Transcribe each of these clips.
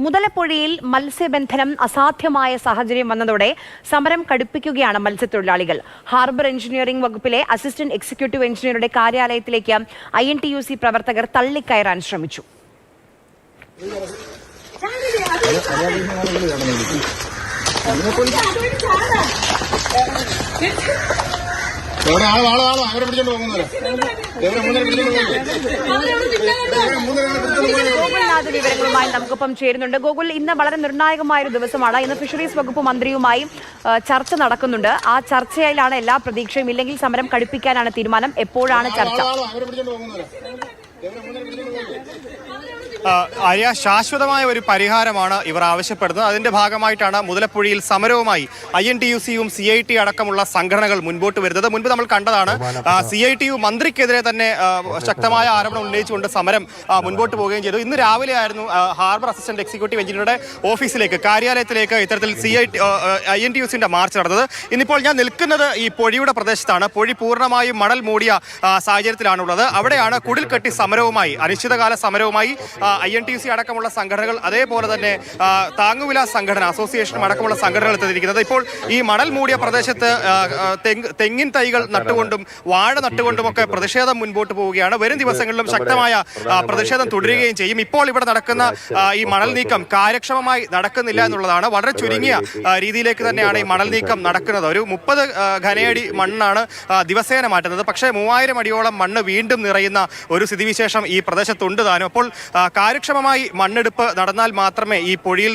മുതലപ്പുഴയിൽ മത്സ്യബന്ധനം അസാധ്യമായ സാഹചര്യം വന്നതോടെ സമരം കടുപ്പിക്കുകയാണ് മത്സ്യത്തൊഴിലാളികൾ. ഹാർബർ എഞ്ചിനീയറിംഗ് വകുപ്പിലെ അസിസ്റ്റന്റ് എക്സിക്യൂട്ടീവ് എഞ്ചിനീയറുടെ കാര്യാലയത്തിലേക്ക് INTUC പ്രവർത്തകർ തള്ളിക്കയറാൻ ശ്രമിച്ചു. വിവരങ്ങളുമായി നമുക്കൊപ്പം ചേരുന്നുണ്ട്. ഗോകുൽ, ഇന്ന് വളരെ നിർണായകമായ ഒരു ദിവസമാണ്. ഇന്ന് ഫിഷറീസ് വകുപ്പ് മന്ത്രിയുമായി ചർച്ച നടക്കുന്നുണ്ട്. ആ ചർച്ചയിലാണ് എല്ലാ പ്രതീക്ഷയും. ഇല്ലെങ്കിൽ സമരം കടുപ്പിക്കാനാണ് തീരുമാനം. എപ്പോഴാണ് ചർച്ച? ആര്യ, ശാശ്വതമായ ഒരു പരിഹാരമാണ് ഇവർ ആവശ്യപ്പെടുന്നത്. അതിന്റെ ഭാഗമായിട്ടാണ് മുതലപ്പുഴയിൽ സമരവുമായി INTUC-യും CIT അടക്കമുള്ള സംഘടനകൾ മുൻപോട്ട് വരുന്നത്. മുൻപ് നമ്മൾ കണ്ടതാണ്, CITU മന്ത്രിക്കെതിരെ തന്നെ ശക്തമായ ആരോപണം ഉന്നയിച്ചുകൊണ്ട് സമരം മുൻപോട്ട് പോവുകയും ചെയ്തു. ഇന്ന് രാവിലെ ആയിരുന്നു ഹാർബർ അസിസ്റ്റന്റ് എക്സിക്യൂട്ടീവ് എഞ്ചിനീയറുടെ ഓഫീസിലേക്ക്, കാര്യാലയത്തിലേക്ക് ഇത്തരത്തിൽ INTUC-ന്റെ മാർച്ച് നടന്നത്. ഇന്നിപ്പോൾ ഞാൻ നിൽക്കുന്നത് ഈ പൊഴിയുടെ പ്രദേശത്താണ്. പൊഴി പൂർണ്ണമായും മണൽ മൂടിയ സാഹചര്യത്തിലാണുള്ളത്. അവിടെയാണ് കുടിൽക്കെട്ടി സമരവുമായി, അനിശ്ചിതകാല സമരവുമായി INTUC അടക്കമുള്ള സംഘടനകൾ, അതേപോലെ തന്നെ താങ്ങുവില സംഘടന അസോസിയേഷനും അടക്കമുള്ള സംഘടനകൾ എത്തിയിരിക്കുന്നത്. ഇപ്പോൾ ഈ മണൽ മൂടിയ പ്രദേശത്ത് തെങ്ങിൻ തൈകൾ നട്ടുകൊണ്ടും വാഴ നട്ടുകൊണ്ടുമൊക്കെ പ്രതിഷേധം മുൻപോട്ട് പോവുകയാണ്. വരും ദിവസങ്ങളിലും ശക്തമായ പ്രതിഷേധം തുടരുകയും ചെയ്യും. ഇപ്പോൾ ഇവിടെ നടക്കുന്ന ഈ മണൽ നീക്കം കാര്യക്ഷമമായി നടക്കുന്നില്ല എന്നുള്ളതാണ്. വളരെ ചുരുങ്ങിയ രീതിയിലേക്ക് തന്നെയാണ് ഈ മണൽ നീക്കം നടക്കുന്നത്. ഒരു 30 ഘനയടി മണ്ണാണ് ദിവസേന മാറ്റുന്നത്. പക്ഷേ 3000 അടിയോളം മണ്ണ് വീണ്ടും നിറയുന്ന ഒരു സ്ഥിതിവിശേഷം ഈ പ്രദേശത്തുണ്ട് താനും. അപ്പോൾ കാര്യക്ഷമമായി മണ്ണെടുപ്പ് നടന്നാൽ മാത്രമേ ഈ പൊഴിയിൽ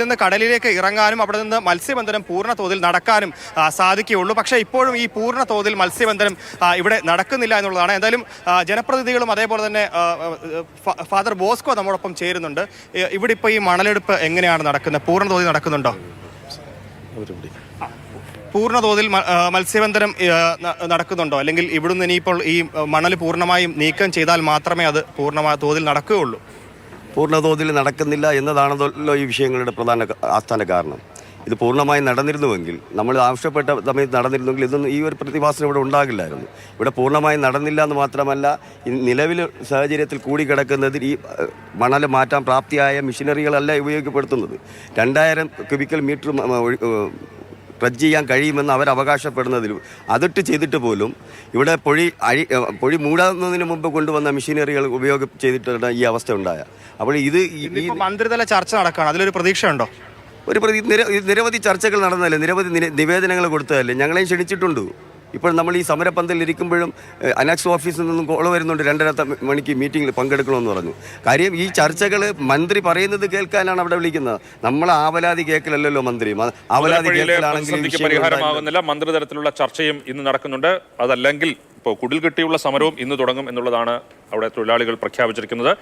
നിന്ന് കടലിലേക്ക് ഇറങ്ങാനും അവിടെ നിന്ന് മത്സ്യബന്ധനം പൂർണ്ണ തോതിൽ നടക്കാനും സാധിക്കുകയുള്ളൂ. പക്ഷേ ഇപ്പോഴും ഈ പൂർണ്ണ തോതിൽ മത്സ്യബന്ധനം ഇവിടെ നടക്കുന്നില്ല എന്നുള്ളതാണ്. എന്തായാലും ജനപ്രതിനിധികളും അതേപോലെ തന്നെ ഫാദർ ബോസ്കോ നമ്മോടൊപ്പം ചേരുന്നുണ്ട്. ഇവിടെ ഇപ്പോൾ ഈ മണലെടുപ്പ് എങ്ങനെയാണ് നടക്കുന്നത്? പൂർണ്ണ തോതിൽ നടക്കുന്നുണ്ടോ? പൂർണ്ണ തോതിൽ മത്സ്യബന്ധനം നടക്കുന്നുണ്ടോ? അല്ലെങ്കിൽ ഇവിടുന്ന് ഇനിയിപ്പോൾ ഈ മണൽ പൂർണ്ണമായും നീക്കം ചെയ്താൽ മാത്രമേ അത് പൂർണ്ണമായ തോതിൽ നടക്കുകയുള്ളൂ? പൂർണ്ണ തോതിൽ നടക്കുന്നില്ല എന്നതാണല്ലോ ഈ വിഷയങ്ങളുടെ ആസ്ഥാന കാരണം. ഇത് പൂർണ്ണമായി നടന്നിരുന്നുവെങ്കിൽ, നമ്മൾ ആവശ്യപ്പെട്ട സമയത്ത് നടന്നിരുന്നെങ്കിൽ ഇതൊന്നും ഈ ഒരു പ്രതിഭാസം ഇവിടെ ഉണ്ടാകില്ലായിരുന്നു. ഇവിടെ പൂർണ്ണമായി നടന്നില്ല എന്ന് മാത്രമല്ല, നിലവിൽ സാഹചര്യത്തിൽ കൂടിക്കിടക്കുന്നതിൽ ഈ മണൽ മാറ്റാൻ പ്രാപ്തിയായ മെഷീനറികളല്ല ഉപയോഗപ്പെടുത്തുന്നത്. 2000 ക്യൂബിക്കൽ മീറ്റർ ഡ്രഡ്ജ് ചെയ്യാൻ കഴിയുമെന്ന് അവർ അവകാശപ്പെടുന്നതിലും അതിട്ട് ചെയ്തിട്ട് പോലും ഇവിടെ പൊഴി മൂടാവുന്നതിന് മുമ്പ് കൊണ്ടുവന്ന മെഷീനറികൾ ഉപയോഗം ചെയ്തിട്ടാണ് ഈ അവസ്ഥ ഉണ്ടായ. അപ്പോൾ ഇത് മന്ത്രിതല ചർച്ച നടക്കുകയാണ്. അതിലൊരു പ്രതീക്ഷയുണ്ടോ? നിരവധി ചർച്ചകൾ നടന്നതല്ലേ, നിരവധി നിവേദനങ്ങൾ കൊടുത്തതല്ലേ, ഞങ്ങളെയും ക്ഷണിച്ചിട്ടുണ്ട്. ഇപ്പോൾ നമ്മൾ ഈ സമരപ്പന്തലിൽ ഇരിക്കുമ്പോഴും അനാക്സ് ഓഫീസിൽ നിന്നും കോൾ വരുന്നുണ്ട്, 2:30 മണിക്ക് മീറ്റിംഗിൽ പങ്കെടുക്കണമെന്ന് പറഞ്ഞു. കാര്യം ഈ ചർച്ചകൾ മന്ത്രി പറയുന്നത് കേൾക്കാനാണ് അവിടെ വിളിക്കുന്നത്. നമ്മൾ ആവലാതി കേൾക്കലല്ലോ മന്ത്രി. ആവലാതി കേൾക്കലാണെങ്കിൽ പരിഹാരമാകുന്നില്ല. മന്ത്രിതലത്തിലുള്ള ചർച്ചയും ഇന്ന് നടക്കുന്നുണ്ട്. അതല്ലെങ്കിൽ ഇപ്പോൾ കുടിൽ കെട്ടിയുള്ള സമരവും ഇന്ന് തുടങ്ങും എന്നുള്ളതാണ് അവിടെ തൊഴിലാളികൾ പ്രഖ്യാപിച്ചിരിക്കുന്നത്.